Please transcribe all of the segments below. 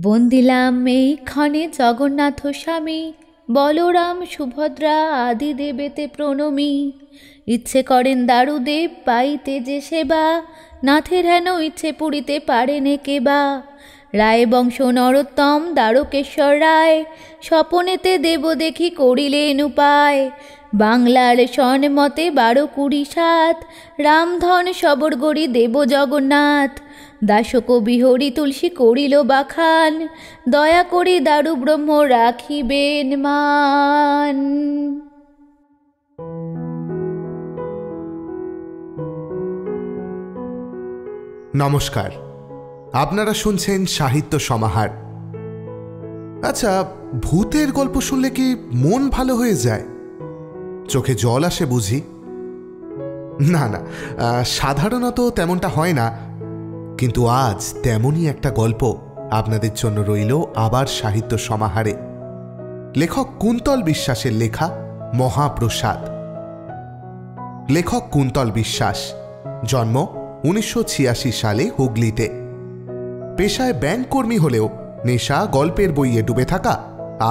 বন্দিলাম এইক্ষণে জগন্নাথ স্বামী, বলরাম সুভদ্রা আদি দেবেতে প্রণমী। ইচ্ছে করেন দারুদেব পাইতে যে সেবা, নাথের হেন ইচ্ছে পুরিতে পারেনে কেবা। রায় বংশ নরোত্তম দ্বারকেশ্বর রায়, স্বপনেতে দেব দেখি করিলেন উপায়। বাংলার সনমতে 12-20-7, রামধন সবর গড়ি দেব জগন্নাথ। দাসকবি হরি তুলসী করিল বাখান, দয়া করি দারু ব্রহ্ম রাখিবেন মান। নমস্কার, আপনারা শুনছেন সাহিত্য সমাহার। আচ্ছা, ভূতের গল্প শুনলে কি মন ভালো হয়ে যায়? চোখে জল আসে বুঝি? না না, সাধারণত তেমনটা হয় না, কিন্তু আজ তেমনই একটা গল্প আপনাদের জন্য রইল আবার সাহিত্য সমাহারে। লেখক কুন্তল বিশ্বাসের লেখা মহাপ্রসাদ। লেখক কুন্তল বিশ্বাস, জন্ম 1986 সালে হুগলিতে। পেশায় ব্যাংক কর্মী হলেও নেশা গল্পের বইয়ে ডুবে থাকা,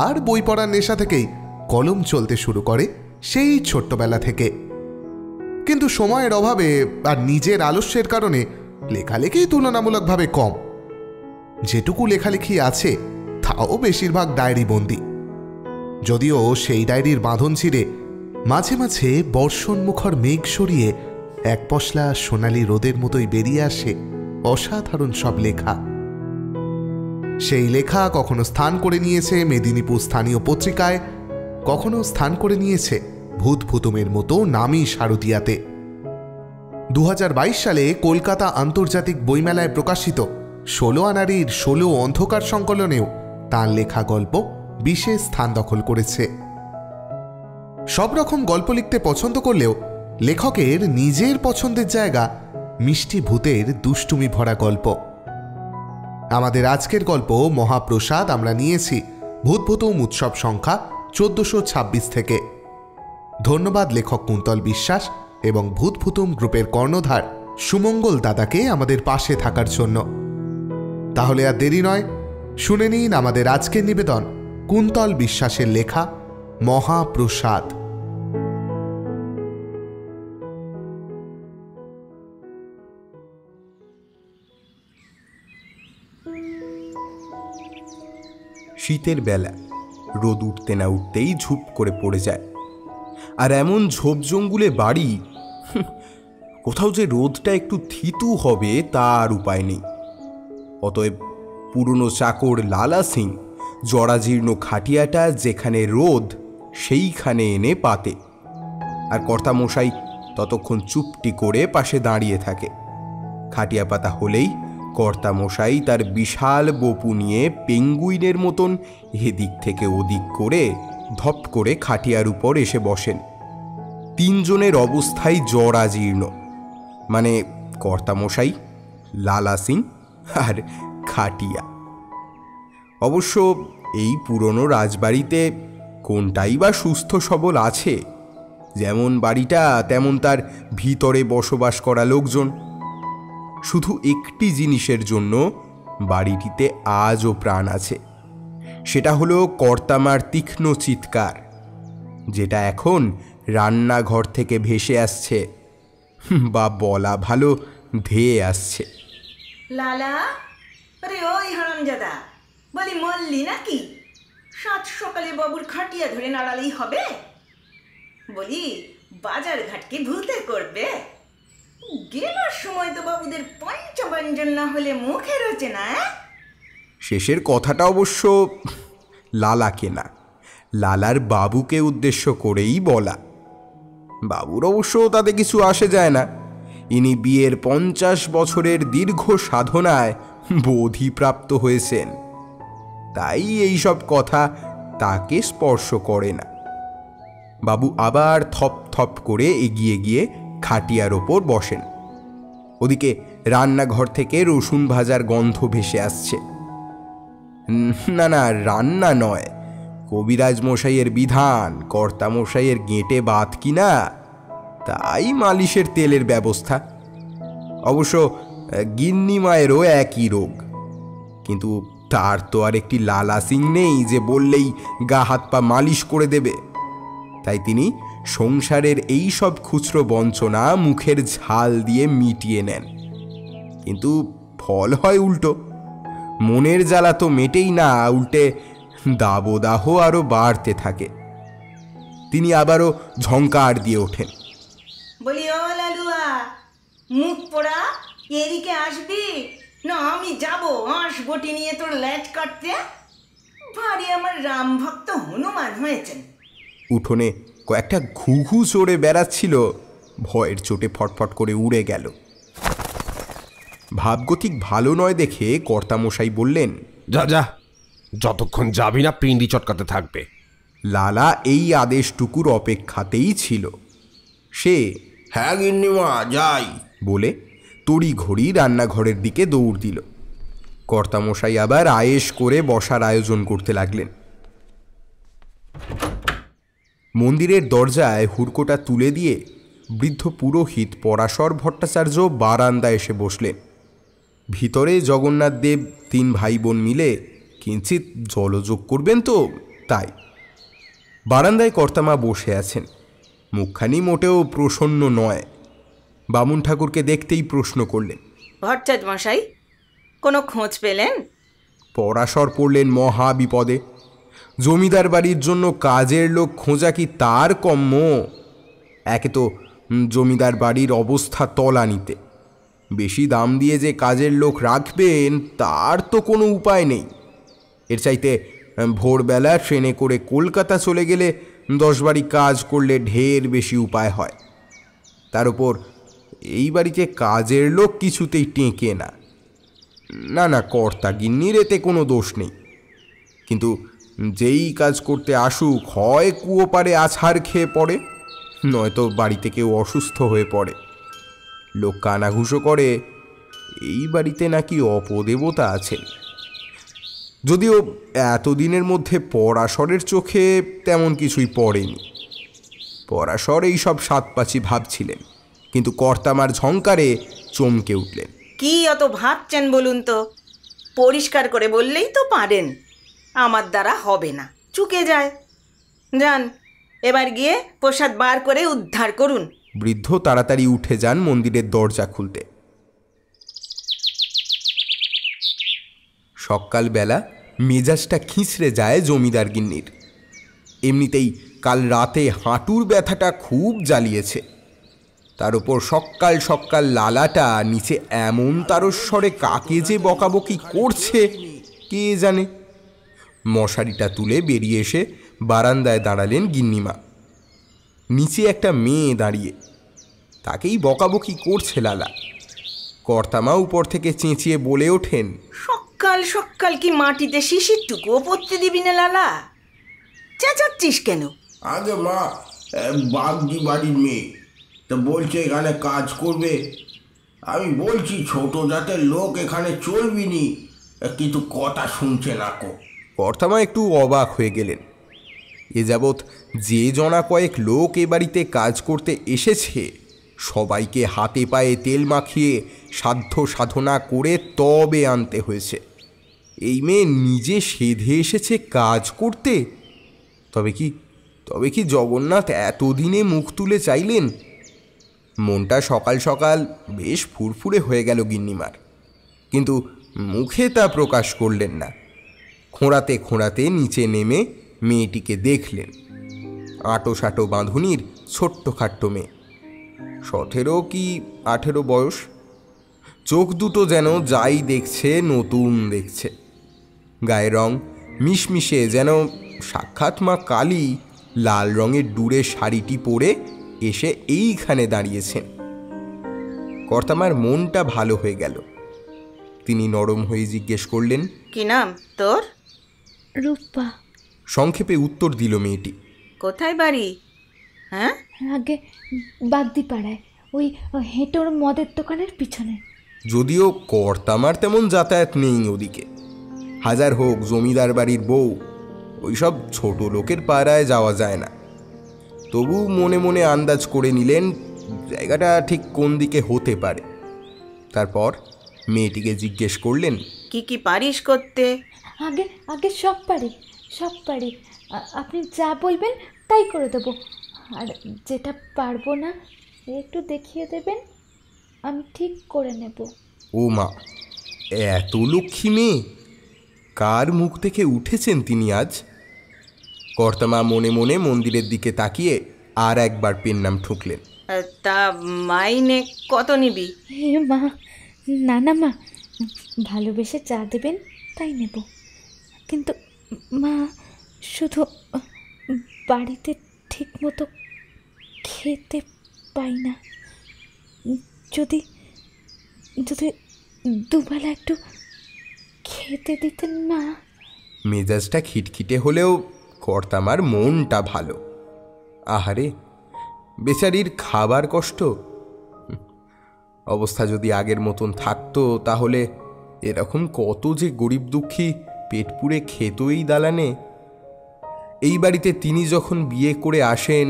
আর বই পড়ার নেশা থেকেই কলম চলতে শুরু করে সেই ছোট্টবেলা থেকে। কিন্তু সময়ের অভাবে আর নিজের আলস্যের কারণে লেখালেখি তুলনামূলকভাবে কম। যেটুকু লেখালেখি আছে তাও বেশিরভাগ ডায়েরি বন্দি। যদিও সেই ডায়েরির বাঁধন ছিঁড়ে মাঝে মাঝে বর্ষণমুখর মেঘ সরিয়ে এক পশলা সোনালি রোদের মতোই বেরিয়ে আসে অসাধারণ সব লেখা। সেই লেখা কখনো স্থান করে নিয়েছে মেদিনীপুর স্থানীয় পত্রিকায়, কখনো স্থান করে নিয়েছে ভূত ভুতুমের মতো নামী শারদিয়াতে। 2022 সালে কলকাতা আন্তর্জাতিক বইমেলায় প্রকাশিত 16 আনারির 16 অন্ধকার সংকলনেও তাঁর লেখা গল্প বিশেষ স্থান দখল করেছে। সব রকম গল্প লিখতে পছন্দ করলেও লেখকের নিজের পছন্দের জায়গা মিষ্টি ভূতের দুষ্টুমি ভরা গল্প। আমাদের আজকের গল্প মহাপ্রসাদ আমরা নিয়েছি ভূত ভুতুম উৎসব সংখ্যা 1426 থেকে। ধন্যবাদ লেখক কুন্তল বিশ্বাস এবং ভূত ভুতুম গ্রুপের কর্ণধার সুমঙ্গল দাদাকে আমাদের পাশে থাকার জন্য। তাহলে আর দেরি নয়, শুনে নিন আমাদের আজকের নিবেদন কুন্তল বিশ্বাসের লেখা মহাপ্রসাদ। শীতের বেলা রোদ উঠতে না উঠতেই ঝুপ করে পড়ে যায়। আর এমন ঝোপ জঙ্গুলে বাড়ি, কোথাও যে রোদটা একটু থিতু হবে তার উপায় নেই। অতএব পুরনো চাকর লালা সিং জরাজীর্ণ খাটিয়াটা যেখানে রোদ সেইখানে এনে পাতে, আর কর্তামশাই ততক্ষণ চুপটি করে পাশে দাঁড়িয়ে থাকে। খাটিয়া পাতা হলেই কর্তামশাই তার বিশাল বপু নিয়ে পেঙ্গুইনের মতন এদিক থেকে ওদিক করে ধপ করে খাটিয়ার উপর এসে বসেন। তিনজনের অবস্থাই জরাজীর্ণ, মানে কর্তামশাই, লালা সিং আর খাটিয়া। অবশ্য এই পুরনো রাজবাড়িতে কোনটাই বা সুস্থ সবল আছে? যেমন বাড়িটা তেমন তার ভিতরে বসবাস করা লোকজন। শুধু একটি জিনিসের জন্য বাড়িটিতে আজও প্রাণ আছে, সেটা হলো কর্তামার তীক্ষ্ণ চিৎকার, যেটা এখন রান্নাঘর থেকে ভেসে আসছে, বা বলা ভালো ধেয়ে আসছে। লালা, আরে ওই হারামজাদা, বলি মল্লি নাকি? সাত সকালে বাবুর খাটিয়া ধরে নাড়ালেই হবে? বলি বাজার ঘাটকে ভূতে করবে? গেলার সময় তো বাবুদের পঞ্চব্যঞ্জন না হলে মুখে রোচে না। শেষের কথাটা অবশ্য লালাকে না, লালার বাবুকে উদ্দেশ্য করেই বলা। বাবুর অবশ্য তাতে কিছু আসে যায় না। ইনি বিয়ের 50 বছরের দীর্ঘ সাধনায় বোধিপ্রাপ্ত হয়েছেন, তাই এই সব কথা তাকে স্পর্শ করে না। বাবু আবার থপ থপ করে এগিয়ে গিয়ে খাটিয়ার ওপর বসেন। ওদিকে রান্নাঘর থেকে রসুন ভাজার গন্ধ ভেসে আসছে। না না, রান্না নয়, কবিরাজ মশাইয়ের বিধান, কর্তা মশাইয়ের গেঁটে বাত কিনা, তাই মালিশের তেলের ব্যবস্থা। অবশ্য গিন্নি মায়েরও একই রোগ, কিন্তু তার তো আর একটি লালা সিং নেই যে বললেই গা হাত পা মালিশ করে দেবে। তাই তিনি সংসারের এই সব খুচরো বঞ্চনা মুখের ঝাল দিয়ে মিটিয়ে নেন। কিন্তু ফল হয় উল্টো। মনের জ্বালা তো মেটেই না, উল্টে দাবদাহ আরো বাড়তে থাকে। তিনি আবারও ঝংকার দিয়ে ওঠেন, বলি ও লালুয়া, মুখ পোড়া, এদিকে আসবি না? আমি যাব বটি নিয়ে তোর ল্যাচ কাটতে। ভারী আমার রাম ভক্ত হনুমান হয়েছেন। উঠোনে কয়েকটা ঘুঘু চড়ে বেড়াচ্ছিল, ভয়ের চোটে ফটফট করে উড়ে গেল। ভাবগতিক ভালো নয় দেখে কর্তামশাই বললেন, যা যা, যতক্ষণ যাবি না পিন্ডি চটকাতে থাকবে। লালা এই আদেশটুকুর অপেক্ষাতেই ছিল। সে হ্যাঁ গিন্নিমা, যাই বলে তড়িঘড়ি রান্নাঘরের দিকে দৌড় দিল। কর্তামশাই আবার আয়েশ করে বসার আয়োজন করতে লাগলেন। মন্দিরের দরজায় হুড়কোটা তুলে দিয়ে বৃদ্ধ পুরোহিত পরাশর ভট্টাচার্য বারান্দায় এসে বসলেন। ভিতরে জগন্নাথ দেব 3 ভাই বোন মিলে কিঞ্চিত জলযোগ করবেন তো তাই। বারান্দায় কর্তামা বসে আছেন, মুখখানি মোটেও প্রসন্ন নয়। বামুন ঠাকুরকে দেখতেই প্রশ্ন করলেন, ভট্টাচার্য মশাই, কোনো খোঁজ পেলেন? পরাশর পড়লেন মহা বিপদে। জমিদার বাড়ির জন্য কাজের লোক খোঁজা কি তার কম্য? একে তো জমিদার বাড়ির অবস্থা তলানিতে, বেশি দাম দিয়ে যে কাজের লোক রাখবেন তার তো কোনো উপায় নেই। এর চাইতে ভোরবেলা ট্রেনে করে কলকাতা চলে গেলে 10 বাড়ি কাজ করলে ঢের বেশি উপায় হয়। তার উপর এই বাড়িতে কাজের লোক কিছুতেই টেঁকে না। না না, কর্তা গিন্নির এতে কোনো দোষ নেই, কিন্তু যেই কাজ করতে আসুক হয় কুয়ো পারে আছাড় খেয়ে পড়ে, নয়তো বাড়িতে কেউ অসুস্থ হয়ে পড়ে। লোক কানাঘুষো করে এই বাড়িতে নাকি অপদেবতা আছেন। যদিও এতদিনের মধ্যে পরাশরের চোখে তেমন কিছুই পড়েনি। পরাশর এই সব সাতপাচি ভাবছিলেন, কিন্তু কর্তামার ঝংকারে চমকে উঠলেন। কি অত ভাবছেন বলুন তো? পরিষ্কার করে বললেই তো পারেন। আমার দ্বারা হবে না, চুকে যায়। যান, এবার গিয়ে প্রসাদ বার করে উদ্ধার করুন। বৃদ্ধ তাড়াতাড়ি উঠে যান মন্দিরের দরজা খুলতে। সকালবেলা মেজাজটা খিঁচড়ে যায় জমিদার গিন্নির। এমনিতেই কাল রাতে হাঁটুর ব্যথাটা খুব জ্বালিয়েছে, তার উপর সকাল সকাল লালাটা নিচে এমন তারস্বরে কাকে যে বকাবকি করছে কে জানে। মশারিটা তুলে বেরিয়ে এসে বারান্দায় দাঁড়ালেন গিন্নিমা। নিচে একটা মেয়ে দাঁড়িয়ে, তাকেই বকাবকি করছে লালা। কর্তামা উপর থেকে চেঁচিয়ে বলে ওঠেন, সকাল সকাল কি মাটিতে শিশিরটুকুও পড়তে দিবি না লালা? চেঁচাচ্ছিস কেন? আগে মা, বাগদি বাড়ির মেয়ে তো বলছে এখানে কাজ করবে। আমি বলছি ছোট জাতের লোক এখানে চলবি নি, কিন্তু কথা শুনছে না কো। কর্তামা একটু অবাক হয়ে গেলেন। এ যাবৎ যে জনা কয়েক লোক এ বাড়িতে কাজ করতে এসেছে, সবাইকে হাতে পায়ে তেল মাখিয়ে সাধ্য সাধনা করে তবে আনতে হয়েছে। এই মেয়ে নিজে সেধে এসেছে কাজ করতে। তবে কি জগন্নাথ এতদিনে মুখ তুলে চাইলেন? মনটা সকাল সকাল বেশ ফুরফুরে হয়ে গেল গিন্নিমার, কিন্তু মুখে তা প্রকাশ করলেন না। খোঁড়াতে খোঁড়াতে নিচে নেমে মেয়েটিকে দেখলেন। আঁটো সাঁটো বাঁধুনির ছোট্টখাট্ট মেয়ে, 17 কি 18 বয়স। চোখ দুটো যেন যাই দেখছে নতুন দেখছে। গায়ের রং মিশমিশে, যেন সাক্ষাৎ মা কালী লাল রঙের ডুরে শাড়িটি পরে এসে এইখানে দাঁড়িয়েছেন। কর্তামার মনটা ভালো হয়ে গেল। তিনি নরম হয়ে জিজ্ঞেস করলেন, কি নাম তোর? রূপা। সংক্ষেপে উত্তর দিল মেয়েটি। কোথায় বাড়ি? হ্যাঁ, আগে বাগদি পাড়ায়, ওই হেঁটোর মদের দোকানের পিছনে। যদিও কর্তামার তেমন যাতায়াত নেই ওদিকে, হাজার হোক জমিদার বাড়ির বউ, ওইসব ছোট লোকের পাড়ায় যাওয়া যায় না। তবু মনে মনে আন্দাজ করে নিলেন জায়গাটা ঠিক কোন দিকে হতে পারে। তারপর মেয়েটিকে জিজ্ঞেস করলেন, কি কি পারিস করতে? আগে আগে সব পারি, সব পারি। আপনি যা বলবেন তাই করে দেবো। আর যেটা পারবো না একটু দেখিয়ে দেবেন, আমি ঠিক করে নেব। ও মা, এত লক্ষ্মী মেয়ে! কার মুখ থেকে উঠেছেন তিনি আজ? কর্তামা মনে মনে মন্দিরের দিকে তাকিয়ে আর একবার পেন নাম ঠুকলেন। তা মাইনে কত নিবি? হে মা, না না মা, ভালোবেসে যা দেবেন তাই নেব। কিন্তু মা, শুধু বাড়িতে ঠিক মতো খেতে পাই না। যদি যদি দুবেলা একটু খেতে দিতেন মা। মেজাজটা খিটখিটে হলেও কর্তামার মনটা ভালো। আহারে, বেচারির খাবার কষ্ট। অবস্থা যদি আগের মতন থাকতো তাহলে এরকম কত যে গরিব দুঃখী পেট পুড়ে খেত এই দালানে। এই বাড়িতে তিনি যখন বিয়ে করে আসেন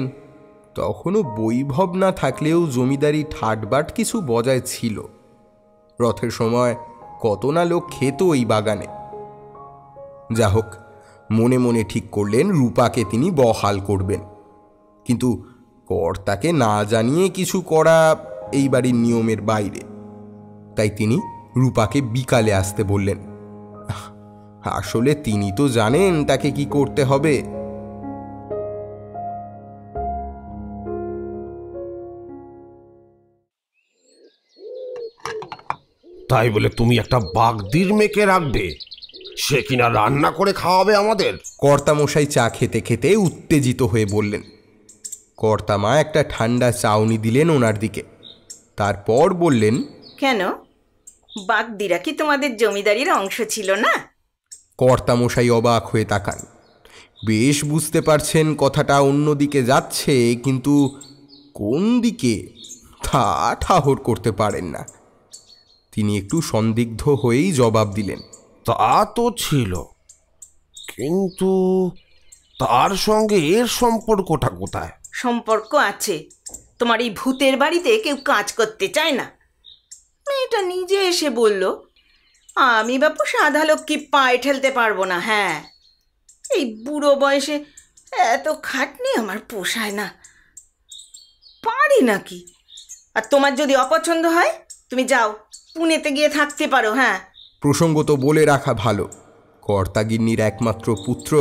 তখনও বৈভব না থাকলেও জমিদারি ঠাটবাট কিছু বজায় ছিল। রথের সময় কত না লোক খেত এই বাগানে। যা হোক, মনে মনে ঠিক করলেন রূপাকে তিনি বহাল করবেন। কিন্তু কর্তাকে না জানিয়ে কিছু করা এই বাড়ির নিয়মের বাইরে। তাই তিনি রূপাকে বিকালে আসতে বললেন। আসলে তিনি তো জানেন তাকে কি করতে হবে। তাই বলে তুমি একটা বাগদির মেয়েকে রাখবে, সে কিনা রান্না করে খাওয়াবে আমাদের? কর্তামশাই চা খেতে খেতে উত্তেজিত হয়ে বললেন। কর্তামা একটা ঠান্ডা চাউনি দিলেন ওনার দিকে, তারপর বললেন, কেন, বাগদিরা কি তোমাদের জমিদারির অংশ ছিল না? কর্তামশাই অবাক হয়ে তাকান। বেশ বুঝতে পারছেন কথাটা অন্যদিকে যাচ্ছে, কিন্তু কোন দিকে তা ঠাহর করতে পারেন না। তিনি একটু সন্দিগ্ধ হয়েই জবাব দিলেন, তা তো ছিল, কিন্তু তার সঙ্গে এর সম্পর্কটা কোথায়? সম্পর্ক আছে। তোমার এই ভূতের বাড়িতে কেউ কাজ করতে চায় না। মেয়েটা নিজে এসে বলল, আমি বাপু সাদা লক্ষ্মী পায়ে ঠেলতে পারবো না। হ্যাঁ, এই বুড়ো বয়সে এত খাটনি আমার পোষায় না, পারি নাকি। আর তোমার যদি অপছন্দ হয় তুমি যাও, পুনেতে গিয়ে থাকতে পারো। হ্যাঁ, প্রসঙ্গত বলে রাখা ভালো, কর্তাগিন্নির একমাত্র পুত্র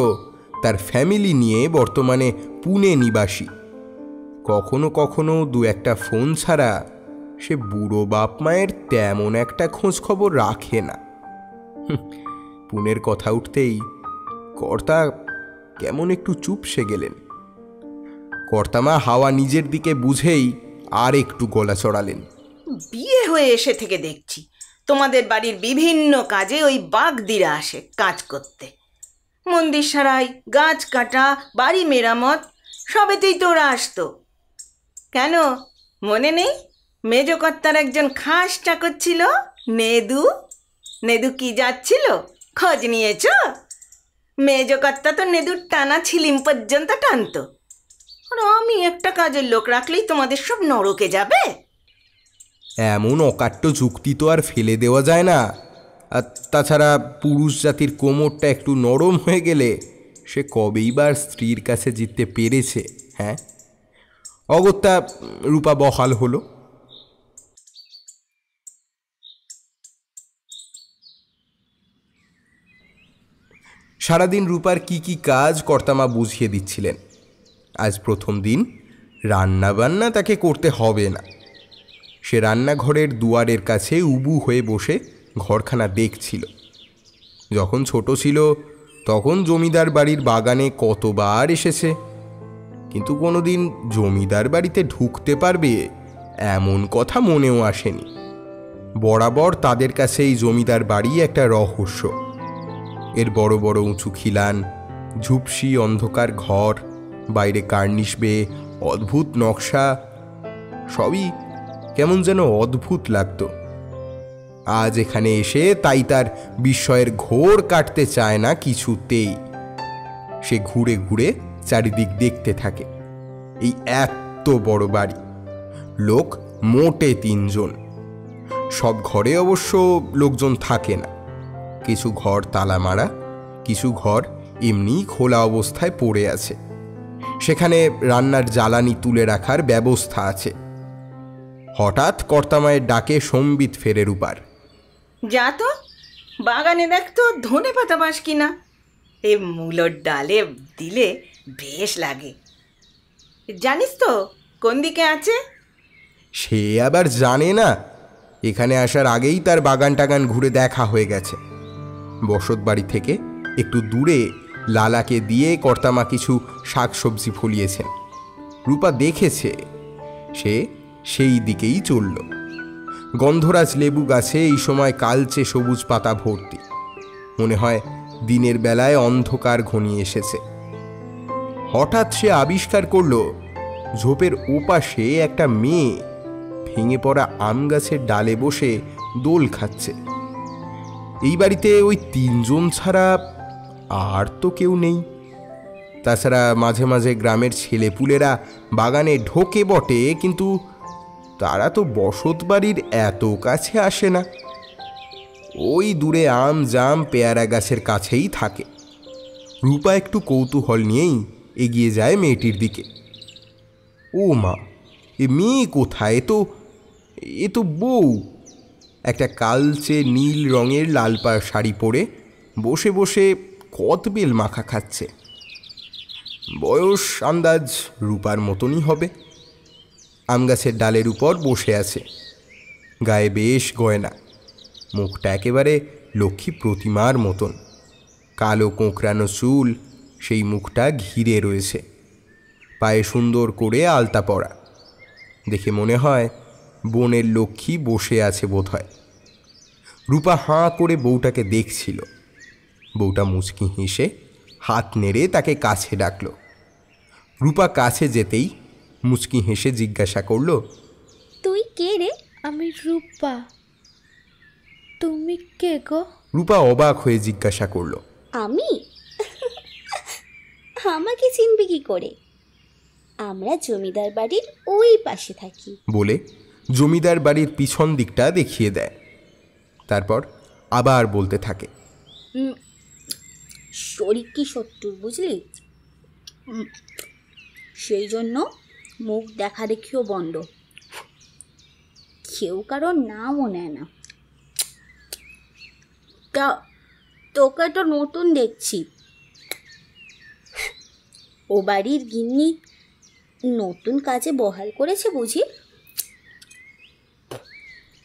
তার ফ্যামিলি নিয়ে বর্তমানে পুনে নিবাসী। কখনো কখনো দু একটা ফোন ছাড়া সে বুড়ো বাপ মায়ের তেমন একটা খোঁজ খবর রাখে না। পুনের কথা উঠতেই কর্তা কেমন একটু চুপসে গেলেন। কর্তামা হাওয়া নিজের দিকে বুঝেই আর একটু গলা চড়ালেন। বিয়ে হয়ে এসে থেকে দেখছি তোমাদের বাড়ির বিভিন্ন কাজে ওই বাগদিরা আসে কাজ করতে। মন্দির সারাই, গাছ কাটা, বাড়ি মেরামত, সবেতেই তো ওরা আসতো। কেন মনে নেই? মেজকর্তার একজন খাস চাকর ছিল, নেদু। নেদু কি যাচ্ছিল, খোঁজ নিয়েছ? মেজকর্তা তো নেদুর টানা ছিলিম পর্যন্ত টানতো। আর আমি একটা কাজের লোক রাখলেই তোমাদের সব নরকে যাবে? এমন অকাট্য যুক্তি তো আর ফেলে দেওয়া যায় না। আর তাছাড়া পুরুষ জাতির কোমরটা একটু নরম হয়ে গেলে সে কবেই বা স্ত্রীর কাছে জিততে পেরেছে। হ্যাঁ, অগত্যা রূপা বহাল হলো। সারাদিন রূপার কি কি কাজ কর্তামা বুঝিয়ে দিচ্ছিলেন। আজ প্রথম দিন রান্না বান্না তাকে করতে হবে না। সে রান্নাঘরের দুয়ারের কাছে উবু হয়ে বসে ঘরখানা দেখছিল। যখন ছোট ছিল তখন জমিদার বাড়ির বাগানে কতবার এসেছে, কিন্তু কোনোদিন জমিদার বাড়িতে ঢুকতে পারবে এমন কথা মনেও আসেনি। বরাবর তাদের কাছে এই জমিদার বাড়ি একটা রহস্য। এর বড় বড় উঁচু খিলান, ঝুপসি অন্ধকার ঘর, বাইরে কার্নিশ বেয়ে অদ্ভুত নকশা, সবই কেমন যেন অদ্ভুত লাগতো। আজ এখানে এসে তাই তার বিস্ময়ের ঘোর কাটতে চায় না কিছুতেই। সে ঘুরে ঘুরে চারিদিক দেখতে থাকে। এই এত বড় বাড়ি, লোক মোটে 3 জন। সব ঘরে অবশ্য লোকজন থাকে না, কিছু ঘর তালা মারা, কিছু ঘর এমনি খোলা অবস্থায় পড়ে আছে, সেখানে রান্নার জ্বালানি তুলে রাখার ব্যবস্থা আছে। হঠাৎ কর্তামায়ের ডাকে সম্বিত ফেরে রূপার। যা তো বাগানে দেখ তো ধনে পাতা পাস কিনা, এ মূলোর ডালে দিলে বেশ লাগে। জানিস তো কোন দিকে আছে? সে আবার জানে না? এখানে আসার আগেই তার বাগান টাগান ঘুরে দেখা হয়ে গেছে। বসত বাড়ি থেকে একটু দূরে লালাকে দিয়ে কর্তামা কিছু শাকসবজি ফলিয়েছেন। রূপা দেখেছে, সে সেই দিকেই চলল। গন্ধরাজ লেবু গাছে এই সময় কালচে সবুজ পাতা ভর্তি, মনে হয় দিনের বেলায় অন্ধকার ঘনিয়ে এসেছে। হঠাৎ সে আবিষ্কার করল ঝোপের ওপাশে একটা মেয়ে ভেঙে পড়া আম গাছের ডালে বসে দোল খাচ্ছে। এই বাড়িতে ওই 3 জন ছাড়া আর তো কেউ নেই। তাছাড়া মাঝে মাঝে গ্রামের ছেলেপুলেরা বাগানে ঢোকে বটে, কিন্তু তারা তো বসত বাড়ির এত কাছে আসে না। ওই দূরে আম জাম পেয়ারা গাছের কাছেই থাকে। রূপা একটু কৌতূহল নিয়েই এগিয়ে যায় মেয়েটির দিকে। ও মা, এ মেয়ে কোথায়? এ তো বউ। একটা কালচে নীল রঙের লাল পাড় শাড়ি পরে বসে বসে কদবেল মাখা খাচ্ছে। বয়স আন্দাজ রূপার মতনই হবে। আম গাছের ডালের উপর বসে আছে, গায়ে বেশ গয়না, মুখটা একেবারে লক্ষ্মী প্রতিমার মতন। কালো কোঁকড়ানো চুল সেই মুখটা ঘিরে রয়েছে, পায়ে সুন্দর করে আলতা পরা। দেখে মনে হয় বনের লক্ষ্মী বসে আছে বোধহয়। রূপা হাঁ করে বউটাকে দেখছিল। বউটা মুচকি হেসে হাত নেড়ে তাকে কাছে ডাকল। রূপা কাছে যেতেই মুচকি হেসে জিজ্ঞাসা করল, তুই কে রে? আমি রূপা। তুমি কে গো? রূপা অবাক হয়ে জিজ্ঞাসা করল, আমি? আমাকে চিনবি কি করে? আমরা জমিদার বাড়ির ওই পাশে থাকি। বলে জমিদার বাড়ির পিছন দিকটা দেখিয়ে দেয়। তারপর আবার বলতে থাকে, শরীর কি শত্রুর, বুঝলি? সেই জন্য মুখ দেখা দেখিও বন্ধ, কেউ কারোর নামও নেয় না। তা তোকে তো নতুন দেখছি। ও বাড়ির গিন্নি নতুন কাজে বহাল করেছে বুঝি?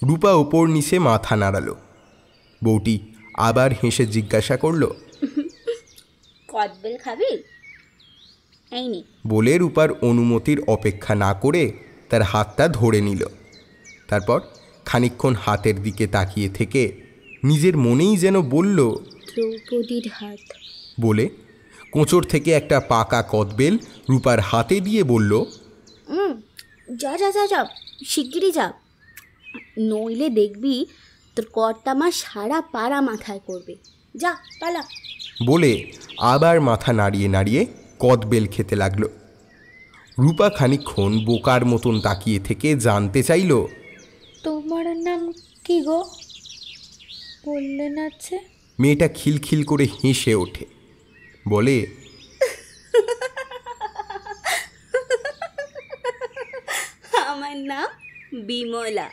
রূপা ওপর নিচে মাথা নাড়ালো। বউটি আবার হেসে জিজ্ঞাসা করল, কদবেল খাবি? এই নে। বলে রূপার অনুমতির অপেক্ষা না করে তার হাতটা ধরে নিল। তারপর খানিকক্ষণ হাতের দিকে তাকিয়ে থেকে নিজের মনেই যেন বলল, দ্রৌপদীর হাত। বলে কোঁচর থেকে একটা পাকা কদবেল রূপার হাতে দিয়ে বলল, যা যা যা যা, শিগগিরই যা, নইলে দেখবি তোর কর্তামা সারা পাড়া মাথায় করবে। যা পালা। বলে আবার মাথা নাড়িয়ে নাড়িয়ে কদবেল খেতে লাগলো। রূপা খানিকক্ষণ বোকার মতন তাকিয়ে থেকে জানতে চাইল, তোমার নাম কি গো? বললে না যে? মেয়েটা খিলখিল করে হেসে ওঠে, বলে, আমার নাম বিমলা।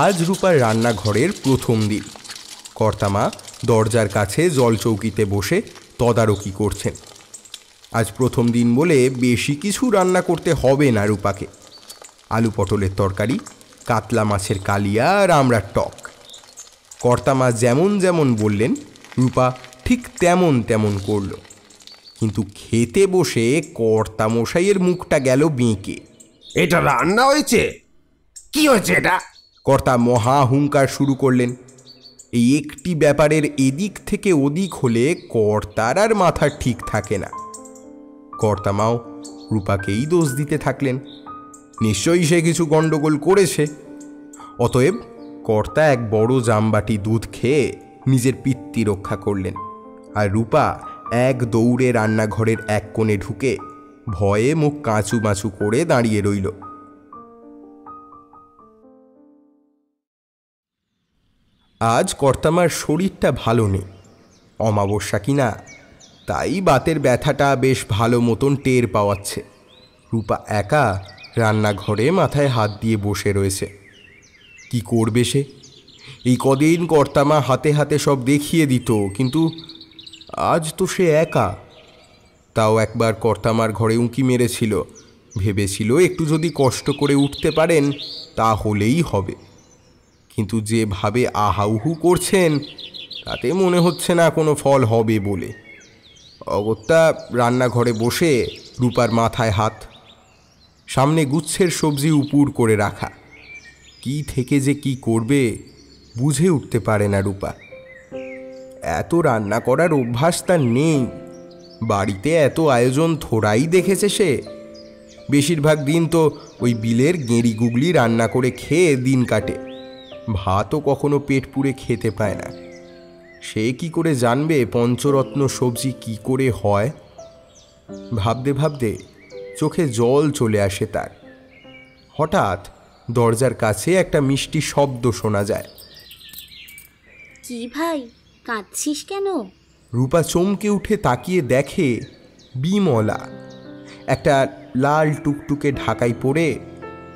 আজ রূপার রান্নাঘরের প্রথম দিন। কর্তামা দরজার কাছে জলচৌকিতে বসে তদারকি করছেন। আজ প্রথম দিন বলে বেশি কিছু রান্না করতে হবে না রূপাকে। আলু পটলের তরকারি, কাতলা মাছের কালিয়া আর আমড়ার টক। কর্তামা যেমন যেমন বললেন রূপা ঠিক তেমন তেমন করল। কিন্তু খেতে বসে কর্তামশাইয়ের মুখটা গেল বেঁকে। এটা রান্না হয়েছে? কি হয়েছে এটা? কর্তা মহা হুঙ্কার শুরু করলেন। এই একটি ব্যাপারের এদিক থেকে ওদিক হলে কর্তার আর মাথা ঠিক থাকে না। কর্তামাও রূপাকেই দোষ দিতে থাকলেন, নিশ্চয়ই সে কিছু গণ্ডগোল করেছে। অতএব কর্তা এক বড় জামবাটি দুধ খেয়ে নিজের পিত্তি রক্ষা করলেন, আর রূপা এক দৌড়ে রান্নাঘরের এক কোণে ঢুকে ভয়ে মুখ কাঁচু মাচু করে দাঁড়িয়ে রইল। আজ কর্তামার শরীরটা ভালো নেই, অমাবস্যা কিনা, তাই বাতের ব্যথাটা বেশ ভালো মতন টের পাওয়াচ্ছে। রূপা একা রান্নাঘরে মাথায় হাত দিয়ে বসে রয়েছে। কি করবে সে? এই কদিন কর্তামা হাতে হাতে সব দেখিয়ে দিত, কিন্তু আজ তো সে একা। তাও একবার কর্তামার ঘরে উঁকি মেরেছিল, ভেবেছিল একটু যদি কষ্ট করে উঠতে পারেন তাহলেই হবে। কিন্তু যেভাবে আহাউহু করছেন তাতে মনে হচ্ছে না কোনো ফল হবে বলে। অগত্যা রান্নাঘরে বসে রূপার মাথায় হাত, সামনে গুচ্ছের সবজি উপুর করে রাখা। কি থেকে যে কি করবে বুঝে উঠতে পারে না রূপা। এত রান্না করার অভ্যাস তার নেই, বাড়িতে এত আয়োজন থোড়াই দেখেছে সে। বেশিরভাগ দিন তো ওই বিলের গেঁড়ি গুগলি রান্না করে খেয়ে দিন কাটে, ভাতও কখনো পেট পুড়ে খেতে পায় না। সে কি করে জানবে পঞ্চরত্ন সবজি কি করে হয়? ভাবতে ভাবতে চোখে জল চলে আসে তার। হঠাৎ দরজার কাছে একটা মিষ্টি শব্দ শোনা যায়। কি ভাই, কাঁদছিস কেন? রূপা চমকে উঠে তাকিয়ে দেখে বিমলা একটা লাল টুকটুকে ঢাকাই পরে,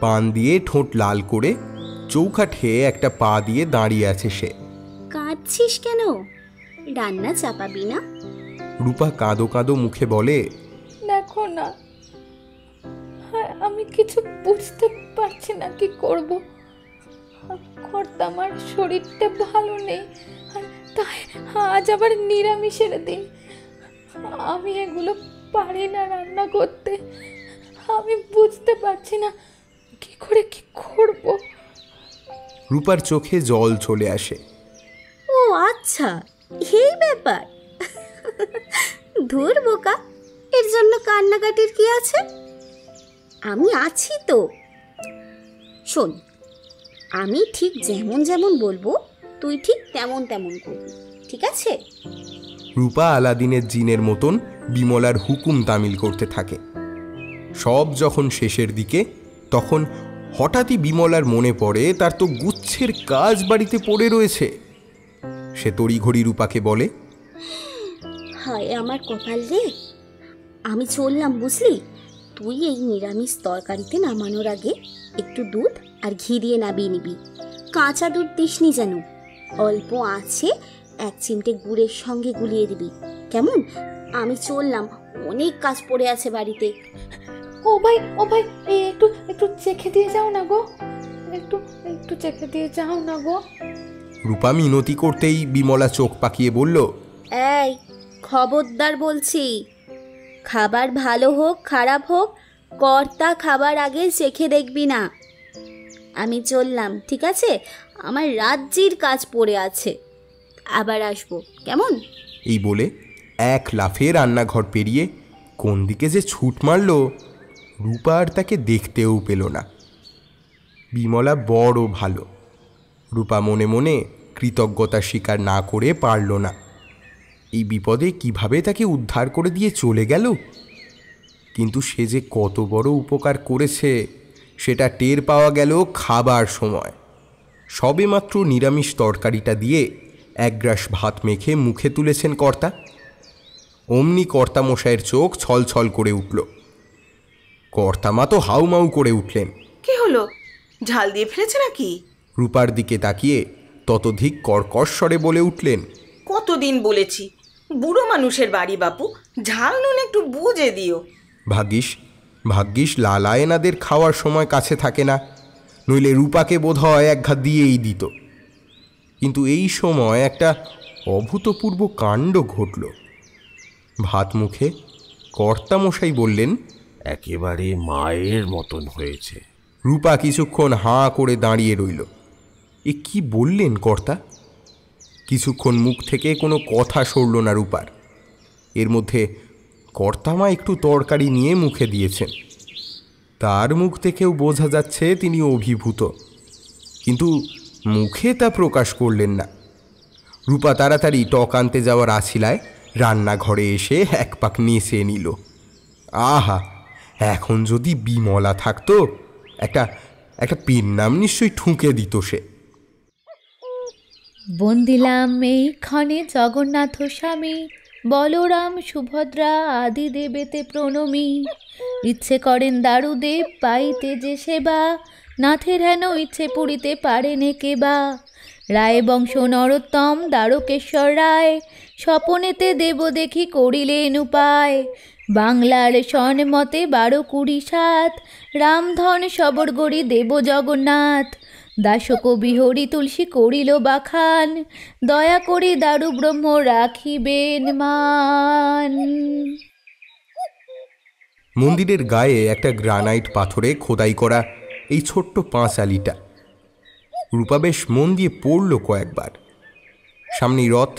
পান দিয়ে ঠোঁট লাল করে, চৌকাঠে একটা পা দিয়ে দাঁড়িয়ে আছে সে। কাঁদছিস কেন? রান্না চাপাবি না? রূপা কাঁদো কাঁদো মুখে বলে, দেখো না, আমি কিছু বুঝতে পারছি না কি করব। কর্তামার শরীরটা ভালো নেই, আর তাই আজ আবার নিরামিষের দিন। আমি এগুলো পারি না রান্না করতে। আমি বুঝতে পারছি না কি করে কি করব। রূপার চোখে জল চলে আসে। ও আচ্ছা, এই ব্যাপার। ধুর বোকা, এর জন্য কান্নাকাটির কি আছে? আমি আছি তো। শোন, আমি ঠিক যেমন যেমন বলবো তুই ঠিক তেমন তেমন করবি, ঠিক আছে? রূপা আলাদিনের জিনের মতন বিমলার হুকুম তামিল করতে থাকে। সব যখন শেষের দিকে, তখন হঠাৎই বিমলার মনে পড়ে তার তো গুচ্ছের কাজ বাড়িতে পড়ে রয়েছে। সে তড়িঘড়ি রূপাকে বলে, হায় আমার কপাল রে, আমি চললাম বুঝলি। তুই এই নিরামিষ তরকারিতে নামানোর আগে একটু দুধ আর ঘি দিয়ে নামিয়ে নিবি। কাঁচা দুধ দিসনি যেন। অল্প আছে 1 চিমটে গুড়ের সঙ্গে গুলিয়ে দিবি, কেমন? আমি চললাম, অনেক কাজ পড়ে আছে বাড়িতে। ও ভাই, ও ভাই, একটু একটু চেখে দিয়ে যাও না গো, একটু একটু চেখে দিয়ে যাও না গো। রূপা মিনতি করতেই বিমলা চোখ পাকিয়ে বলল, এই খবরদার বলছি, খাবার ভালো হোক খারাপ হোক, কর্তা খাবার আগে চেখে দেখবি না। আমি চললাম, ঠিক আছে? আমার রাজ্যের কাজ পড়ে আছে, আবার আসবো, কেমন? এই বলে এক লাফে রান্নাঘর পেরিয়ে কোন দিকে যে ছুট মারল, রূপা আর তাকে দেখতেও পেল না। বিমলা বড় ভালো। রূপা মনে মনে কৃতজ্ঞতা স্বীকার না করে পারল না। এই বিপদে কিভাবে তাকে উদ্ধার করে দিয়ে চলে গেল। কিন্তু সে যে কত বড় উপকার করেছে সেটা টের পাওয়া গেল খাবার সময়। সবেমাত্র নিরামিষ তরকারিটা দিয়ে 1 গ্রাস ভাত মেখে মুখে তুলেছেন কর্তা। অমনি কর্তামশাইয়ের চোখ ছলছল করে উঠল। কর্তামা তো হাউমাউ করে উঠলেন। কি হলো, ঝাল দিয়ে ফেলেছে নাকি? রূপার দিকে তাকিয়ে ততোধিক কর্কশ স্বরে বলে উঠলেন, কতদিন বলেছি, বুড়ো মানুষের বাড়ি বাপু, ঝাল নুন একটু বুঝে দিও। ভাগ্যিস লালায়নাদের খাওয়ার সময় কাছে থাকে না, নইলে রূপাকে বোধহয় 1 ঘা দিয়েই দিত। কিন্তু এই সময় একটা অভূতপূর্ব কাণ্ড ঘটল। ভাত মুখে কর্তামশাই বললেন, একেবারে মায়ের মতন হয়েছে। রূপা কিছুক্ষণ হাঁ করে দাঁড়িয়ে রইল। এ কি বললেন কর্তা? কিছুক্ষণ মুখ থেকে কোনো কথা সরল না রূপার। এর মধ্যে কর্তামা একটু তরকারি নিয়ে মুখে দিয়েছেন। তার মুখ থেকেও বোঝা যাচ্ছে তিনি অভিভূত, কিন্তু মুখে তা প্রকাশ করলেন না। রূপা তাড়াতাড়ি টক আনতে যাওয়ার আছিলায় রান্নাঘরে এসে 1 পাক নেচে নিল। আহা, এখন যদি বিমলা থাকতো, একটা পেন নাম নিশ্চয়ই ঠুকে দিত সে। বন্দিলাম এইক্ষণে জগন্নাথ স্বামী, বলরাম সুভদ্রা আদি দেবেতে প্রণমী। ইচ্ছে করেন দারুদেব পাইতে যে সেবা, নাথের হেন ইচ্ছে পুরিতে পারেনে কেবা। রায় বংশ নরোত্তম দ্বারকেশ্বর রায়, স্বপনেতে দেব দেখি করিলেন উপায়। বাংলার সনমতে 12-27, রামধন সবর গড়ি দেব জগন্নাথ। দাসকবি হরি তুলসী করিল বাখান, দয়া করি দারু ব্রহ্ম রাখিবেন মান। মন্দিরের গায়ে একটা গ্রানাইট পাথরে খোদাই করা এই ছোট্ট পাঁচালিটা রূপা বেশ মন দিয়ে পড়ল কয়েকবার। সামনেই রথ,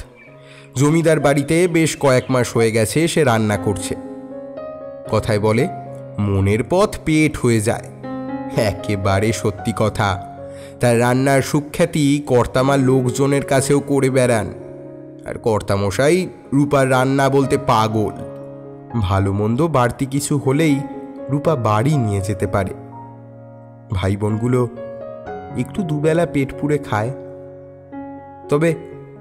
জমিদার বাড়িতে বেশ কয়েক মাস হয়ে গেছে সে রান্না করছে। কথায় বলে মনের পথ পেট হয়ে যায়। একেবারে সত্যি কথা। তার রান্নার সুখ্যাতি কর্তামার লোকজনের কাছেও করে বেড়ান। আর কর্তামশাই রূপার রান্না বলতে পাগল। ভালো মন্দ বাড়তি কিছু হলেই রূপা বাড়ি নিয়ে যেতে পারে। ভাই বোনগুলো একটু দুবেলা পেট পুড়ে খায়। তবে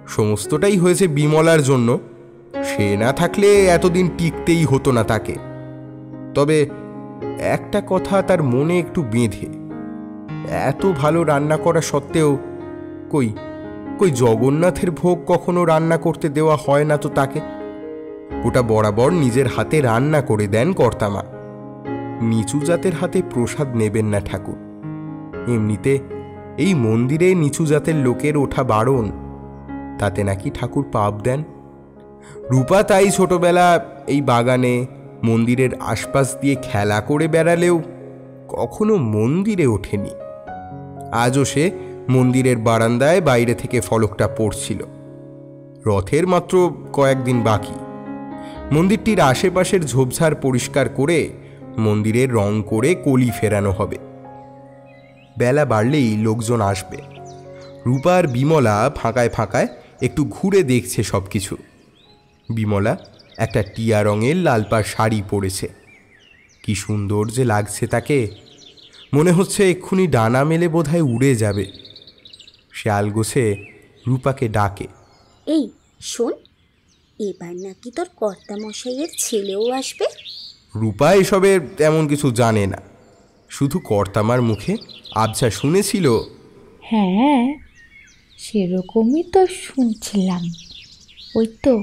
সমস্তটাই হয়েছে বিমলার জন্য। সে না থাকলে এতদিন টিকতেই হতো না তাকে। তবে একটা কথা তার মনে একটু বেঁধে, এত ভালো রান্না করা সত্ত্বেও কই কই জগন্নাথের ভোগ কখনো রান্না করতে দেওয়া হয় না তো তাকে। ওটা বরাবর নিজের হাতে রান্না করে দেন কর্তামা। নিচু জাতের হাতে প্রসাদ নেবেন না ঠাকুর। এমনিতে এই মন্দিরে নিচু জাতের লোকের ওঠা বারণ, তাতে নাকি ঠাকুর পাপ দেন। রূপা তাই ছোটবেলা এই বাগানে মন্দিরের আশপাশ দিয়ে খেলা করে বেড়ালেও কখনো মন্দিরে ওঠেনি। আজও সে মন্দিরের বারান্দায় বাইরে থেকে ফলকটা পড়ছিল। রথের মাত্র কয়েকদিন বাকি। মন্দিরটির আশেপাশের ঝোপঝাড় পরিষ্কার করে মন্দিরের রং করে কলি ফেরানো হবে। বেলা বাড়লেই লোকজন আসবে। রূপা আর বিমলা ফাঁকায় ফাঁকায় একটু ঘুরে দেখছে সব কিছু। বিমলা একটা টিয়া রঙের লালপাড় শাড়ি পরেছে। কি সুন্দর যে লাগছে তাকে। মনে হচ্ছে এক্ষুনি ডানা মেলে বোধহয় উড়ে যাবে। সে আলগোছে রূপাকে ডাকে, এই শোন, এবার নাকি তোর কর্তামশাইয়ের ছেলেও আসবে। রূপা এসবের তেমন কিছু জানে না। শুধু কর্তামার মুখে আবছা শুনেছিল। হ্যাঁ, সেরকমই তো শুনছিলাম। ওই তো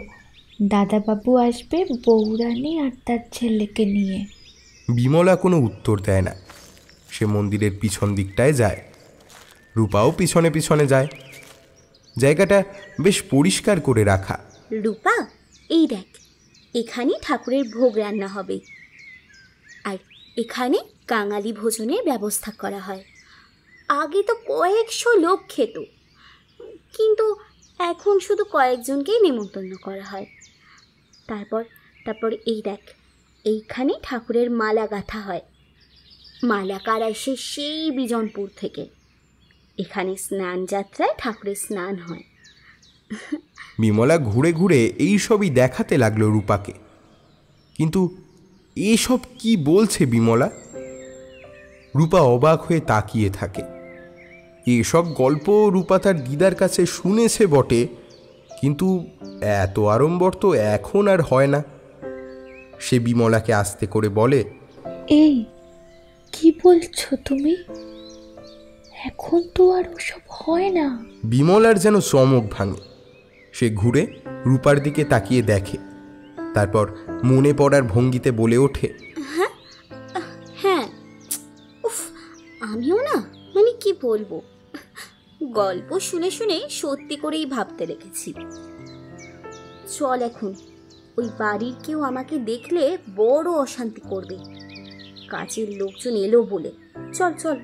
দাদাবাবু আসবে বৌরানী আর তার ছেলেকে নিয়ে। বিমলা কোনো উত্তর দেয় না। সে মন্দিরের পিছন দিকটায় যায়। রূপাও পিছনে পিছনে যায়। জায়গাটা বেশ পরিষ্কার করে রাখা। রূপা, এই দেখ, এখানেই ঠাকুরের ভোগ রান্না হবে। আর এখানে কাঙালি ভোজনের ব্যবস্থা করা হয়। আগে তো কয়েকশো লোক খেত, কিন্তু এখন শুধু কয়েকজনকেই নেমন্তন্ন করা হয়। তারপর এই দেখ, এইখানে ঠাকুরের মালা গাঁথা হয়। মালা কারা এসে সেই বিজনপুর থেকে। এখানে স্নান যাত্রায় ঠাকুরের স্নান হয়। বিমলা ঘুরে ঘুরে এইসবই দেখাতে লাগলো রূপাকে। কিন্তু এসব কি বলছে বিমলা? রূপা অবাক হয়ে তাকিয়ে থাকে। এসব গল্প রূপা তার দিদার কাছে শুনেছে বটে, কিন্তু এত আড়ম্বর তো এখন আর হয় না। সে বিমলাকে আস্তে করে বলে, এই কি বলছো তুমি? এখন তো আর ওসব হয় না। বিমলার যেন চমক ভাঙে। সে ঘুরে রূপার দিকে তাকিয়ে দেখে। তারপর মনে পড়ার ভঙ্গিতে বলে ওঠে, হ্যাঁ, উফ, আমিও না, মানে কি বলবো, গল্প শুনে শুনে সত্যি করেই ভাবতে রেখেছি। চল এখন, ওই বাড়ির কেউ আমাকে দেখলে বড় অশান্তি করবে। কাজের লোকজন এলো বলে। চল চল।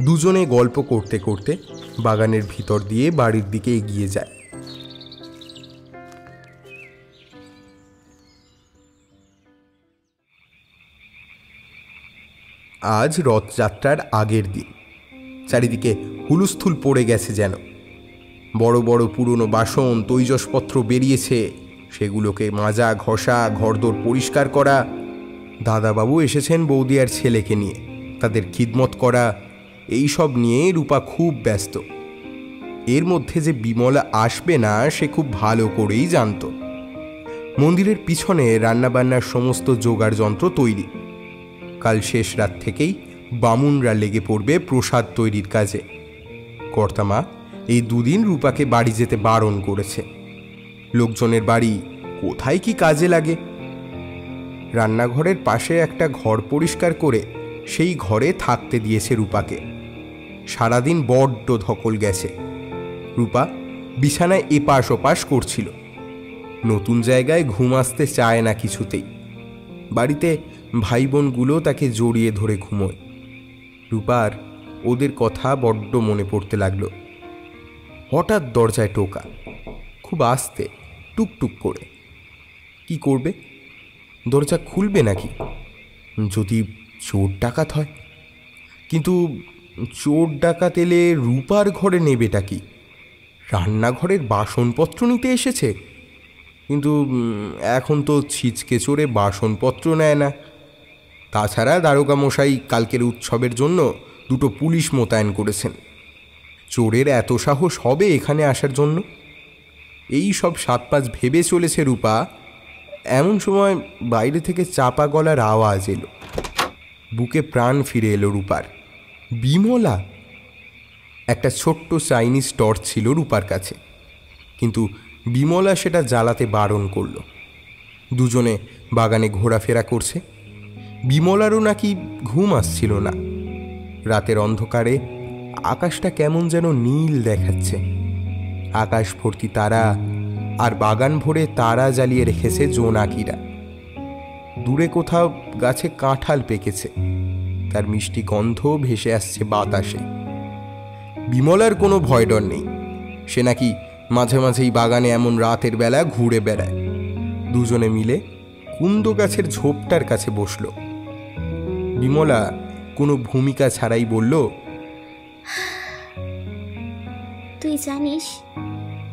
দুজনে গল্প করতে করতে বাগানের ভিতর দিয়ে বাড়ির দিকে এগিয়ে যায়। আজ রথযাত্রার আগের দিন। চারিদিকে হুলুস্থুল পড়ে গেছে যেন। বড় বড় পুরনো বাসন তৈজসপত্র বেরিয়েছে, সেগুলোকে মাজা ঘষা ঘরদোর পরিষ্কার করা। দাদাবাবু এসেছেন বৌদি আর ছেলেকে নিয়ে, তাদের খিদমত করা, এই সব নিয়ে রূপা খুব ব্যস্ত। এর মধ্যে যে বিমলা আসবে না সে খুব ভালো করেই জানত। মন্দিরের পিছনে রান্নাবান্নার সমস্ত জোগাড় যন্ত্র তৈরি। কাল শেষ রাত থেকেই বামুনরা লেগে পড়বে প্রসাদ তৈরির কাজে। কর্তামা এই দুদিন রূপাকে বাড়ি যেতে বারণ করেছে। লোকজনের বাড়ি কোথায় কি কাজে লাগে। রান্নাঘরের পাশে একটা ঘর পরিষ্কার করে সেই ঘরে থাকতে দিয়েছে রূপাকে। সারাদিন বড্ড ধকল গেছে। রূপা বিছানায় এপাশ ওপাশ করছিল। নতুন জায়গায় ঘুম আসতে চায় না কিছুতেই। বাড়িতে ভাই বোনগুলো তাকে জড়িয়ে ধরে ঘুমোয়। রূপার ওদের কথা বড্ড মনে পড়তে লাগলো। হঠাৎ দরজায় টোকা, খুব আস্তে, টুকটুক করে। কি করবে? দরজা খুলবে নাকি? যদি চোর ডাকাত হয়? কিন্তু চোর ডাকাত এলে রূপার ঘরে নেবেটা কি? রান্নাঘরের বাসনপত্র নিতে এসেছে। কিন্তু এখন তো ছিচকে চোরে বাসনপত্র নেয় না। তাছাড়া দারোগা মশাই কালকের উৎসবের জন্য 2 পুলিশ মোতায়েন করেছেন। চোরের এত সাহস হবে এখানে আসার জন্য? এই সব 7-5 ভেবে চলেছে রূপা। এমন সময় বাইরে থেকে চাপা গলার আওয়াজ এলো। বুকে প্রাণ ফিরে এলো রূপার। বিমলা! একটা ছোট্ট চাইনিজ টর্চ ছিল রূপার কাছে, কিন্তু বিমলা সেটা জ্বালাতে বারণ করল। দুজনে বাগানে ঘোরাফেরা করছে। বিমলারও নাকি ঘুম আসছিল না। রাতের অন্ধকারে আকাশটা কেমন যেন নীল দেখাচ্ছে। আকাশ ভর্তি তারা, আর বাগান ভরে তারা জ্বালিয়ে রেখেছে জোনাকিরা। দূরে কোথাও গাছে কাঁঠাল পেকেছে, তার মিষ্টি গন্ধ ভেসে আসছে বাতাসে। বিমলার কোনো ভয় ডর নেই। সে নাকি মাঝে মাঝেই বাগানে এমন রাতের বেলা ঘুরে বেড়ায়। দুজনে মিলে কুন্দ গাছের ঝোপটার কাছে বসল। বিমলা কোনো ভূমিকা ছাড়াই বলল, তুই জানিস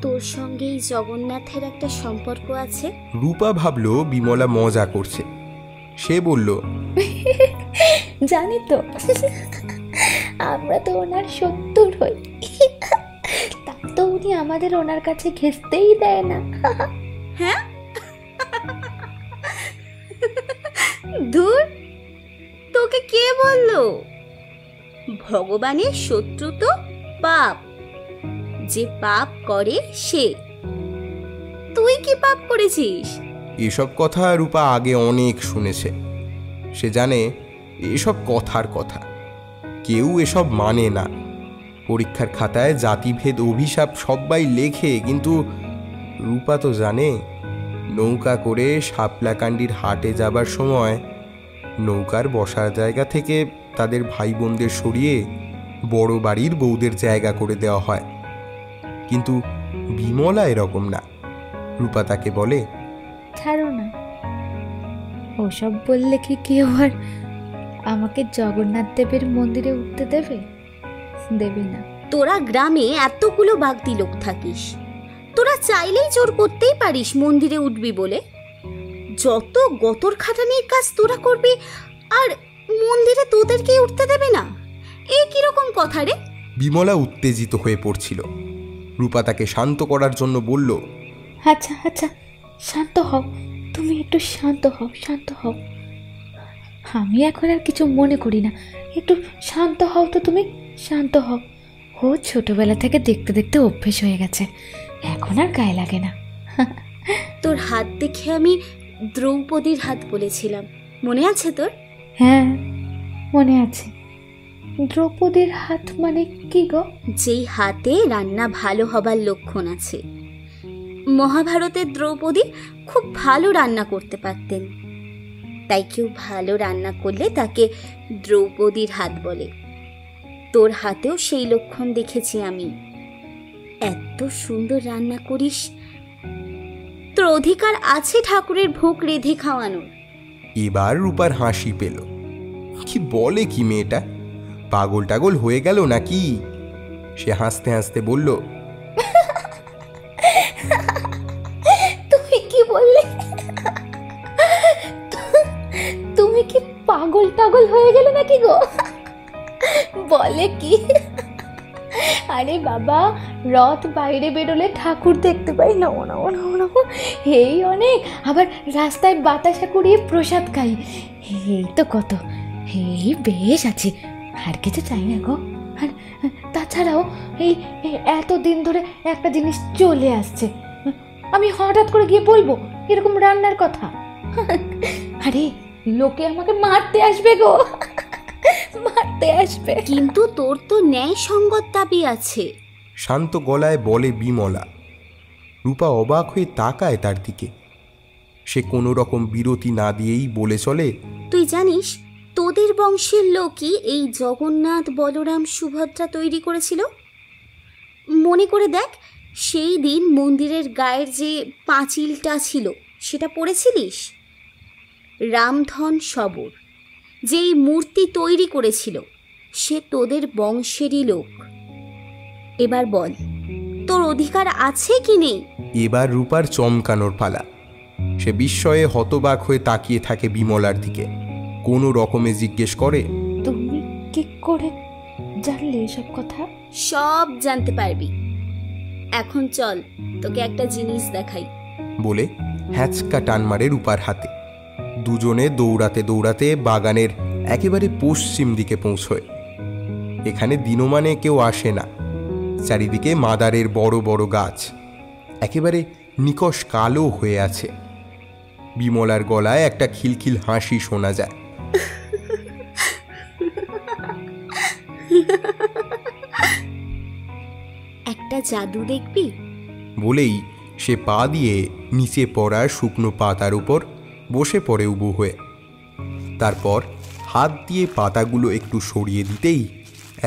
তোর সঙ্গে এই জগন্নাথের একটা সম্পর্ক আছে? রূপা ভাবল বিমলা মজা করছে। সে বলল, জানি তো, আমরা তো ওনার শত্রুর হই। তা তো উনি আমাদের ওনার কাছে ঘেঁষতেই দেয় না। হ্যাঁ? ধুর, তোকে কে বললো? ভগবানের শত্রু তো পাপ। যে পাপ করে সে। তুই কি পাপ করেছিস? এসব কথা রূপা আগে অনেক শুনেছে। সে জানে এসব কথার কথা। কেউ এসব মানে না। পরীক্ষার খাতায় জাতিভেদ অভিশাপ সবাই লেখে, কিন্তু রূপা তো জানে নৌকা করে শাপলাকান্ডির হাটে যাবার সময় নৌকার বসার জায়গা থেকে তাদের ভাই বোনদের সরিয়ে বড় বাড়ির বউদের জায়গা করে দেওয়া হয়। কিন্তু বিমলা এরকম না। রূপা তাকে বলে, ছাড়ো না, ওসব বললে কি কেউ আর আমাকে জগন্নাথ দেবের মন্দিরে উঠতে দেবে? দেবে না। তোরা গ্রামে এতগুলো বাগদি লোক থাকিস, তোরা চাইলেই জোর করতেই পারিস মন্দিরে উঠবি বলে। যত গতর খাটানির কাজ তোরা করবি, আর মন্দিরে তোদেরকেই উঠতে দেবে না? এ কিরকম কথা রে? বিমলা উত্তেজিত হয়ে পড়ছিল। রূপা তাকে শান্ত করার জন্য বলল, আচ্ছা আচ্ছা, শান্ত হও, তুমি একটু শান্ত হও, শান্ত হও। আমি এখন আর কিছু মনে করি না। একটু শান্ত হও তো, তুমি শান্ত হও। ও ছোটবেলা থেকে দেখতে দেখতে অভ্যেস হয়ে গেছে, এখন আর গায়ে লাগে না। তোর হাত দেখে আমি দ্রৌপদীর হাত বলেছিলাম, মনে আছে তোর? হ্যাঁ, মনে আছে। দ্রৌপদীর হাত মানে কি গো? যেই হাতে রান্না ভালো হবার লক্ষণ আছে। মহাভারতের দ্রৌপদী খুব ভালো রান্না করতে পারতেন, তাই কেউ ভালো রান্না করলে তাকে দ্রৌপদীর হাত বলে। তোর হাতেও সেই লক্ষণ দেখেছি আমি। এত সুন্দর রান্না করিস, তোর অধিকার আছে ঠাকুরের ভোগ রেঁধে খাওয়ানোর। এবার রূপার হাসি পেল। কি বলে কি মেয়েটা, পাগল টাগল হয়ে গেল নাকি? সে হাসতে হাসতে বলল, তুমি কি বললে? তুমি কি পাগল টাগল হয়ে গেলে নাকি গো? বলে কি? আরে বাবা, রথ বাইরে বেরোলে ঠাকুর দেখতে পাই, নমো নমো নমো নমো, এই অনেক। আবার রাস্তায় বাতাসা কুড়িয়ে প্রসাদ খাই, এই তো কত, এই বেশ আছে, আর কিছু চাই না গো। আর তাছাড়াও এই এতদিন ধরে একটা জিনিস চলে আসছে, আমি হঠাৎ করে গিয়ে বলবো এরকম রান্নার কথা? আরে লোকে আমাকে মারতে আসবে গো, মারতে আসবে। কিন্তু তোর তো ন্যায়সঙ্গত দাবি আছে। শান্ত গলায় বলে বিমলা। রূপা অবাক হয়ে তাকায় তার দিকে। সে কোনো রকম বিরতি না দিয়েই বলে চলে, তুই জানিস তোদের বংশের লোকই এই জগন্নাথ, বলরাম, সুভদ্রা তৈরি করেছিল। মনে করে দেখ, সেই দিন মন্দিরের গায়ের যে পাঁচিলটা ছিল সেটা পড়েছিলিস? রামধন সবর যেই মূর্তি তৈরি করেছিল সে তোদের বংশেরই লোক। এবার বল, তোর অধিকার আছে কি নেই? এবার রূপার চমকানোর পালা। সে বিস্ময়ে হতবাক হয়ে তাকিয়ে থাকে বিমলার দিকে। কোনো রকমে জিজ্ঞেস করে, তুমি কি করে জানলে এসব কথা? সব জানতে পারবি। এখন চল, তোকে একটা জিনিস দেখাই। বলে হ্যাঁচকা টান মারে রূপার হাতে। দুজনে দৌড়াতে দৌড়াতে বাগানের একেবারে পশ্চিম দিকে পৌঁছয়। এখানে দিনমানে কেউ আসে না। চারিদিকে মাদারের বড় বড় গাছ, একেবারে নিকষ কালো হয়ে আছে। বিমলার গলায় একটা খিলখিল হাসি শোনা যায়। একটা জাদু দেখবি? বলেই সে পা দিয়ে নিচে পড়া শুকনো পাতার উপর বসে পড়ে উবু হয়ে। তারপর হাত দিয়ে পাতাগুলো একটু সরিয়ে দিতেই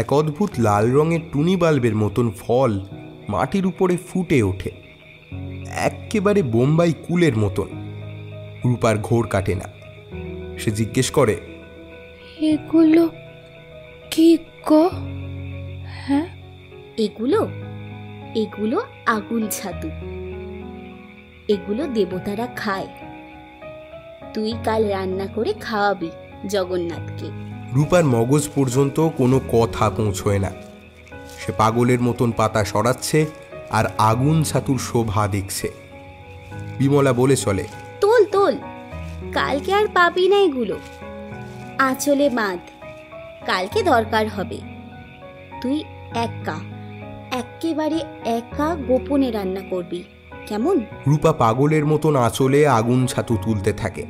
এক অদ্ভুত লাল রঙের টুনি বাল্বের মতন ফল মাটির উপরে ফুটে ওঠে, একেবারে বোম্বাই কুলের মতন। রূপার ঘোর কাটে না। সে জিজ্ঞেস করে, এগুলো কি গো? হ্যাঁ, এগুলো এগুলো আগুন ছাতু। এগুলো দেবতারা খায়। তুই কাল রান্না করে খাওয়াবি জগন্নাথকে। রূপার মগজ পর্যন্ত কোনো কথা পৌঁছয় না। সে পাগলের মতন পাতা সরাচ্ছে আর আগুন ছাতুর শোভা দেখছে। বিমলা বলে চলে, তোল তোল, কালকে আর পাবি না এগুলো। আঁচলে বাঁধ, কালকে দরকার হবে। তুই একেবারে একা গোপনে রান্না করবি, কেমন? রূপা পাগলের মতন আঁচলে আগুন ছাতু তুলতে থাকে।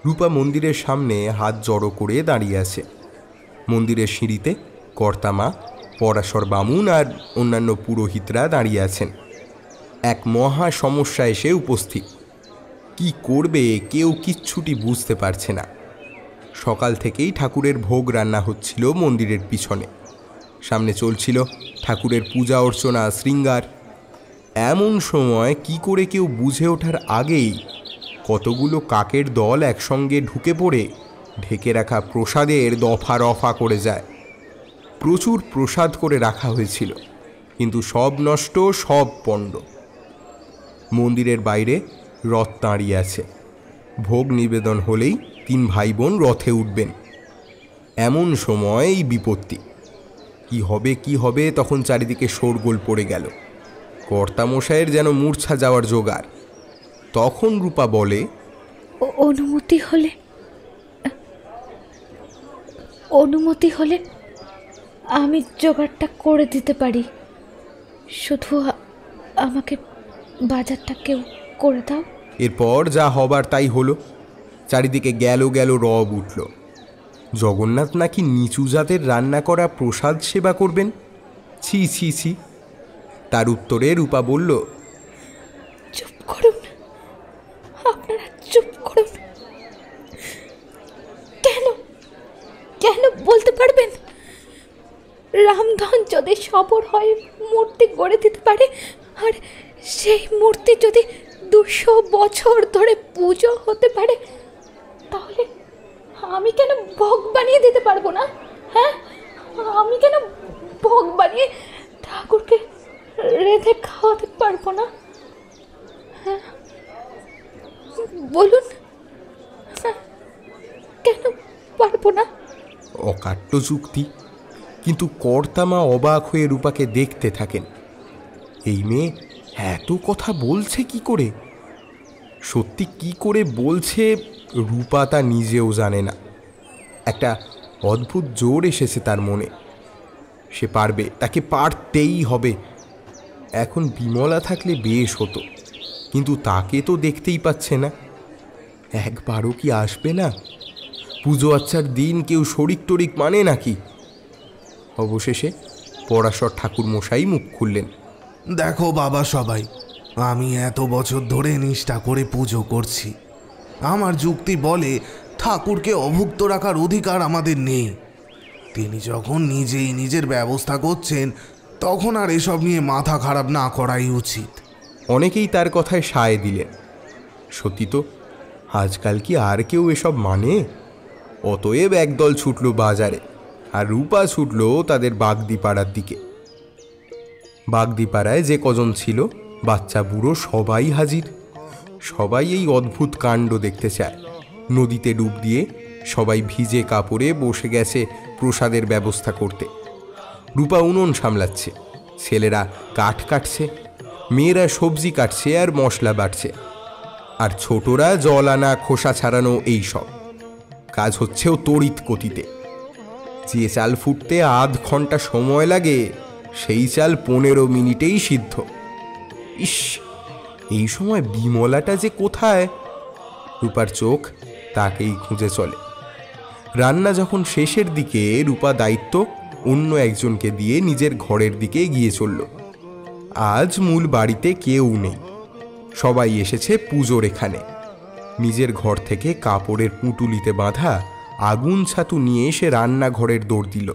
রূপা মন্দিরের সামনে হাত জড়ো করে দাঁড়িয়ে আছে। মন্দিরের সিঁড়িতে কর্তামা, পরাশর বামুন আর অন্যান্য পুরোহিতরা দাঁড়িয়ে আছেন। এক মহা সমস্যা এসে উপস্থিত। কি করবে কেউ কিচ্ছুটি বুঝতে পারছে না। সকাল থেকেই ঠাকুরের ভোগ রান্না হচ্ছিল মন্দিরের পিছনে। সামনে চলছিল ঠাকুরের পূজা অর্চনা, শৃঙ্গার। এমন সময় কি করে কেউ বুঝে ওঠার আগেই কতগুলো কাকের দল একসঙ্গে ঢুকে পড়ে ঢেকে রাখা প্রসাদের দফা রফা করে যায়। প্রচুর প্রসাদ করে রাখা হয়েছিল, কিন্তু সব নষ্ট, সব পণ্ড। মন্দিরের বাইরে রথ দাঁড়িয়ে আছে। ভোগ নিবেদন হলেই 3 ভাই বোন রথে উঠবেন। এমন সময় এই বিপত্তি। কি হবে তখন চারিদিকে শোরগোল পড়ে গেল। কর্তামশায়ের যেন মূর্ছা যাওয়ার জোগাড়। তখন রূপা বলে, অনুমতি হলে আমি জোগাড়টা করে দিতে পারি। শুধু আমাকে বাজারটা কেউ করে দাও। এরপর যা হবার তাই হলো। চারিদিকে গেল রব উঠল। জগন্নাথ নাকি নিচু জাতের রান্না করা প্রসাদ সেবা করবেন। ছি ছি ছি। তার উত্তরে রূপা বলল, চুপ করুন, আপনারা চুপ করুন। কেন বলতে পারবেন? রামধন যদি সবর হয় মূর্তি গড়ে দিতে পারে, আর সেই মূর্তি যদি 200 বছর ধরে পুজো হতে পারে, তাহলে আমি কেন ভোগ বানিয়ে দিতে পারবো না? হ্যাঁ, আমি কেন ভোগ বানিয়ে ঠাকুরকে রেঁধে খাওয়াতে পারবো না? হ্যাঁ, বলুন। কেন পারবো না? অকাট্য যুক্তি, কিন্তু কর্তামা অবাক হয়ে রূপাকে দেখতে থাকেন। এই মেয়ে এত কথা বলছে কি করে? সত্যি কি করে বলছে রূপা তা নিজেও জানে না। একটা অদ্ভুত জোর এসেছে তার মনে। সে পারবে, তাকে পারতেই হবে। এখন বিমলা থাকলে বেশ হতো, কিন্তু তাকে তো দেখতেই পাচ্ছে না। একবারও কি আসবে না? পুজো আচ্ছার দিন কেউ শরিক টরিক মানে নাকি? অবশেষে পরাশর ঠাকুর মশাই মুখ খুললেন। দেখো বাবা সবাই, আমি এত বছর ধরে নিষ্ঠা করে পুজো করছি। আমার যুক্তি বলে ঠাকুরকে অভুক্ত রাখার অধিকার আমাদের নেই। তিনি যখন নিজেই নিজের ব্যবস্থা করছেন, তখন আর এসব নিয়ে মাথা খারাপ না করাই উচিত। অনেকেই তার কথায় সায় দিলেন। সত্যি তো, আজকাল কি আর কেউ এসব মানে? অতএব একদল ছুটল বাজারে, আর রূপা ছুটল তাদের বাগদিপাড়ার দিকে। বাগদিপাড়ায় যে কজন ছিল, বাচ্চা বুড়ো সবাই হাজির। সবাই এই অদ্ভুত কাণ্ড দেখতে চায়। নদীতে ডুব দিয়ে সবাই ভিজে কাপড়ে বসে গেছে প্রসাদের ব্যবস্থা করতে। রূপা উনুন সামলাচ্ছে, ছেলেরা কাঠ কাটছে, মেয়েরা সবজি কাটছে আর মশলা বাটছে, আর ছোটরা জল আনা, খোসা ছাড়ানো, এই সব কাজ হচ্ছেও তড়িৎ গতিতে। যে চাল ফুটতে আধ ঘন্টা সময় লাগে, সেই চাল 15 মিনিটেই সিদ্ধ। ইস, এই সময় বিমলাটা যে কোথায়? রূপার চোখ তাকেই খুঁজে চলে। রান্না যখন শেষের দিকে, রূপা দায়িত্ব অন্য একজনকে দিয়ে নিজের ঘরের দিকে এগিয়ে চলল। আজ মূল বাড়িতে কেউ নেই, সবাই এসেছে পুজোর এখানে। নিজের ঘর থেকে কাপড়ের পুঁটুলিতে বাঁধা আগুন ছাতু নিয়ে এসে রান্নাঘরের দৌড় দিল।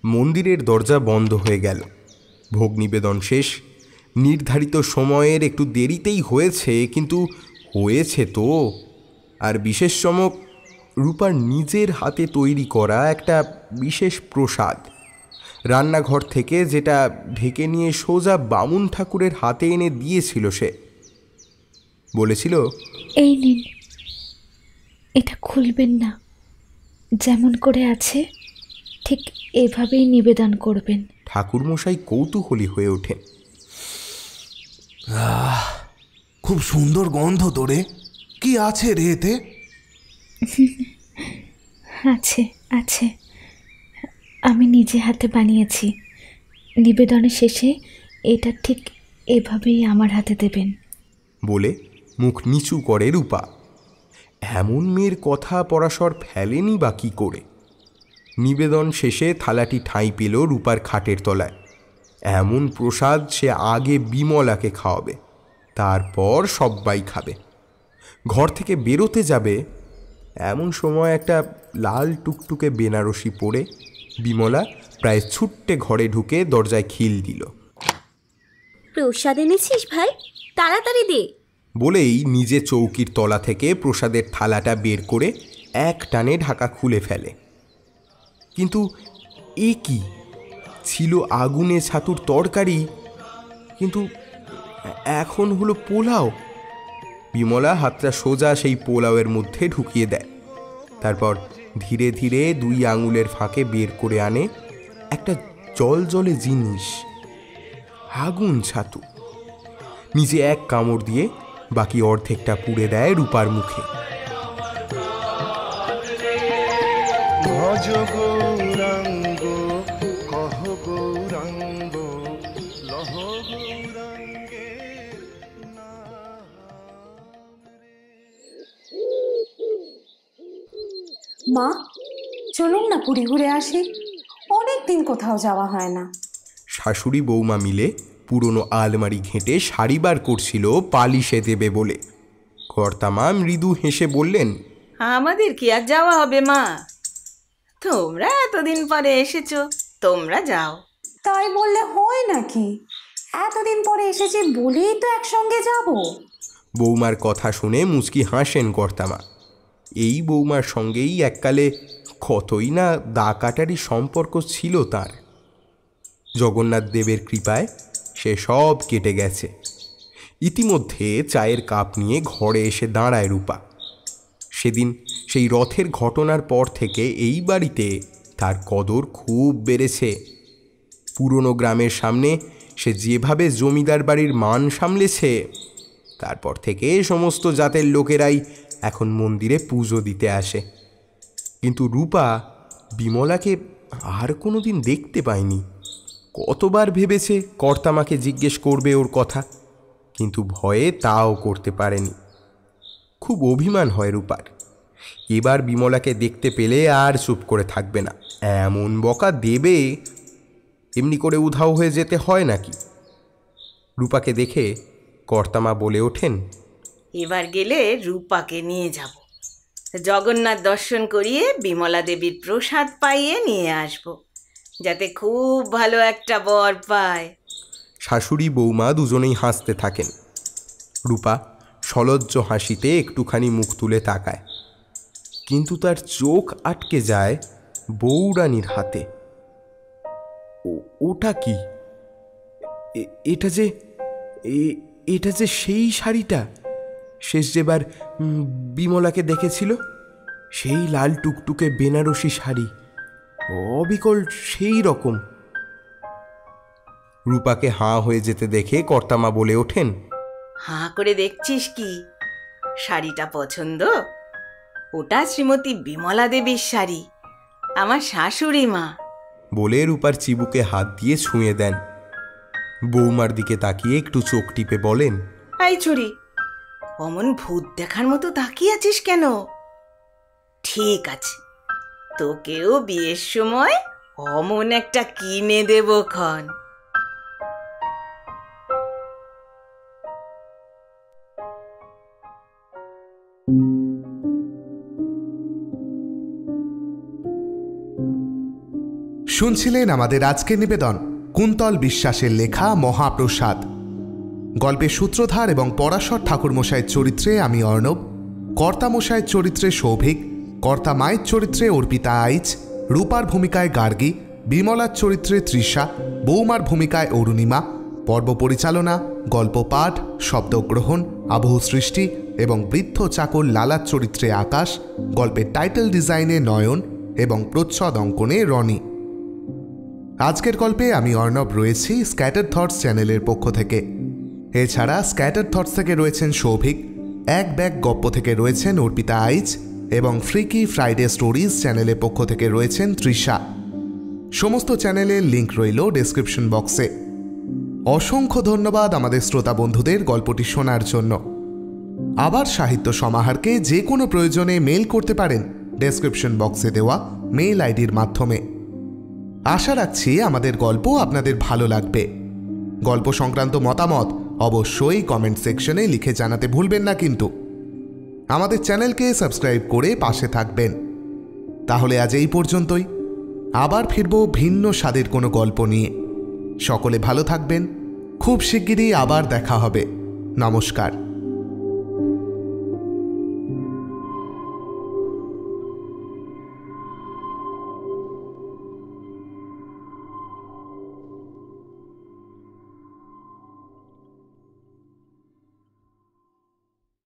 মন্দিরের দরজা বন্ধ হয়ে গেল। ভোগ নিবেদন শেষ। নির্ধারিত সময়ের একটু দেরিতেই হয়েছে, কিন্তু হয়েছে তো। আর বিশেষ চমক, রূপার নিজের হাতে তৈরি করা একটা বিশেষ প্রসাদ রান্নাঘর থেকে, যেটা ঢেকে নিয়ে সোজা বামুন ঠাকুরের হাতে এনে দিয়েছিল। সে বলেছিল, এই নিন, এটা খুলবেন না, যেমন করে আছে ঠিক এভাবেই নিবেদন করবেন। ঠাকুরমশাই কৌতূহলী হয়ে ওঠেন। খুব সুন্দর গন্ধ তোরে। কি আছে রে এতে? আছে আছে, আমি নিজে হাতে বানিয়েছি। নিবেদনের শেষে এটা ঠিক এভাবেই আমার হাতে দেবেন। বলে মুখ নিচু করে রূপা। এমন মেয়ের কথা পরাশর ফেলেনি বা কী করে? নিবেদন শেষে থালাটি ঠাঁই পেল রূপার খাটের তলায়। এমন প্রসাদ সে আগে বিমলাকে খাওয়াবে, তারপর সবাই খাবে। ঘর থেকে বেরোতে যাবে, এমন সময় একটা লাল টুকটুকে বেনারসি পরে বিমলা প্রায় ছুট্টে ঘরে ঢুকে দরজায় খিল দিল। প্রসাদ এনেছিস ভাই? তাড়াতাড়ি দে। বলেই নিজে চৌকির তলা থেকে প্রসাদের থালাটা বের করে এক টানে ঢাকা খুলে ফেলে। কিন্তু এ কি? ছিল আগুনে ছাতুর তরকারি, কিন্তু এখন হলো পোলাও। বিমলা হাতটা সোজা সেই পোলাওয়ের মধ্যে ঢুকিয়ে দেয়। তারপর ধীরে ধীরে 2 আঙুলের ফাঁকে বের করে আনে একটা জলজলে জিনিস, আগুন ছাতু। নিজে এক কামড় দিয়ে বাকি অর্ধেকটা পুড়ে দেয় রূপার মুখে। মা, চলুন না পুরী ঘুরে আসি। অনেক দিন কোথাও যাওয়া হয় না। শাশুড়ি বৌমা মিলে পুরনো আলমারি ঘেঁটে শাড়ি বার করছিল পালিশে দেবে বলে। কর্তামা মৃদু হেসে বললেন, আমাদের কি আর যাওয়া হবে মা? তোমরা এতদিন পরে এসেছো, তোমরা যাও। তাই বললে হয় নাকি? এতদিন পরে এসেছি বলেই তো একসঙ্গে যাব। বৌমার কথা শুনে মুচকি হাসেন কর্তামা। এই বৌমার সঙ্গেই এককালে কতই না দাকাটারি সম্পর্ক ছিল তার। জগন্নাথ দেবের কৃপায় সে সব কেটে গেছে। ইতিমধ্যে চায়ের কাপ নিয়ে ঘরে এসে দাঁড়ায় রূপা। সেদিন সেই রথের ঘটনার পর থেকে এই বাড়িতে তার কদর খুব বেড়েছে। পুরনো গ্রামের সামনে সে যেভাবে জমিদার বাড়ির মান সামলেছে, তারপর থেকে সমস্ত জাতের লোকেরাই এখন মন্দিরে পুজো দিতে আসে। কিন্তু রূপা বিমলাকে আর কোনো দিন দেখতে পায়নি। কতবার ভেবেছে কর্তামাকে জিজ্ঞেস করবে ওর কথা, কিন্তু ভয়ে তাও করতে পারেনি। খুব অভিমান হয় রূপার। এবার বিমলাকে দেখতে পেলে আর চুপ করে থাকবে না, এমন বকা দেবে। এমনি করে উধাও হয়ে যেতে হয় নাকি? রূপাকে দেখে কর্তামা বলে ওঠেন, এবার গেলে রূপাকে নিয়ে যাব, জগন্নাথ দর্শন করিয়ে বিমলা দেবীর প্রসাদ পাইয়ে নিয়ে আসব, যাতে খুব ভালো একটা বর পায়। শাশুড়ি বৌমা দুজনেই হাসতে থাকেন। রূপা সলজ্জ হাসিতে একটুখানি মুখ তুলে তাকায়, কিন্তু তার চোখ আটকে যায় বৌরানীর হাতে। ওটা কি? এটা যে সেই শাড়িটা শেষ যেবার বিমলাকে দেখেছিল, সেই লাল টুকটুকে বেনারসি শাড়ি, অবিকল সেই রকম। রূপাকে হাঁ হয়ে যেতে দেখে কর্তামা বলে ওঠেন, হাঁ করে দেখছিস কি? শাড়িটা পছন্দ? ওটা শ্রীমতী বিমলা দেবীর শাড়ি, আমার শাশুড়ি মা। বলে রূপার চিবুকে হাত দিয়ে ছুঁয়ে দেন। বৌমার দিকে তাকিয়ে একটু চোখ টিপে বলেন, এই ছুরি, অমন ভূত দেখার মতো তাকিয়ে আছিস কেন? ঠিক আছে, তোকেও বিয়ের সময় অমন একটা কিনে দেব ক্ষণ। শুনছিলেন আমাদের আজকের নিবেদন কুন্তল বিশ্বাসের লেখা মহাপ্রসাদ। গল্পের সূত্রধার এবং পরাশর ঠাকুরমশাইয়ের চরিত্রে আমি অর্ণব, কর্তামশাইয়ের চরিত্রে সৌভিক, কর্তা মায়ের চরিত্রে অর্পিতা আইচ, রূপার ভূমিকায় গার্গী, বিমলার চরিত্রে তৃষা, বৌমার ভূমিকায় অরুণিমা। পর্ব পরিচালনা, গল্প পাঠ, শব্দগ্রহণ, আবহ সৃষ্টি এবং বৃদ্ধ চাকর লালার চরিত্রে আকাশ, গল্পের টাইটেল ডিজাইনে নয়ন এবং প্রচ্ছদ অঙ্কনে রনি। আজকের গল্পে আমি অর্ণব রয়েছি স্ক্যাটার থটস চ্যানেলের পক্ষ থেকে। এছাড়া স্ক্যাটার থটস থেকে রয়েছেন সৌভিক, এক ব্যাগ গপ্প থেকে রয়েছেন অর্পিতা আইচ এবং ফ্রিকি ফ্রাইডে স্টোরিজ চ্যানেলের পক্ষ থেকে রয়েছেন তৃষা। সমস্ত চ্যানেলের লিঙ্ক রইল ডেসক্রিপশন বক্সে। অসংখ্য ধন্যবাদ আমাদের শ্রোতা বন্ধুদের গল্পটি শোনার জন্য। আবার সাহিত্য সমাহারকে যে কোনো প্রয়োজনে মেল করতে পারেন ডেসক্রিপশন বক্সে দেওয়া মেল আইডির মাধ্যমে। আশা রাখছি আমাদের গল্প আপনাদের ভালো লাগবে। গল্প সংক্রান্ত মতামত অবশ্যই কমেন্ট সেকশনে লিখে জানাতে ভুলবেন না কিন্তু। আমাদের চ্যানেলকে সাবস্ক্রাইব করে পাশে থাকবেন। তাহলে আজ এই পর্যন্তই। আবার ফিরব ভিন্ন স্বাদের কোনো গল্প নিয়ে। সকলে ভালো থাকবেন। খুব শিগগিরই আবার দেখা হবে। নমস্কার।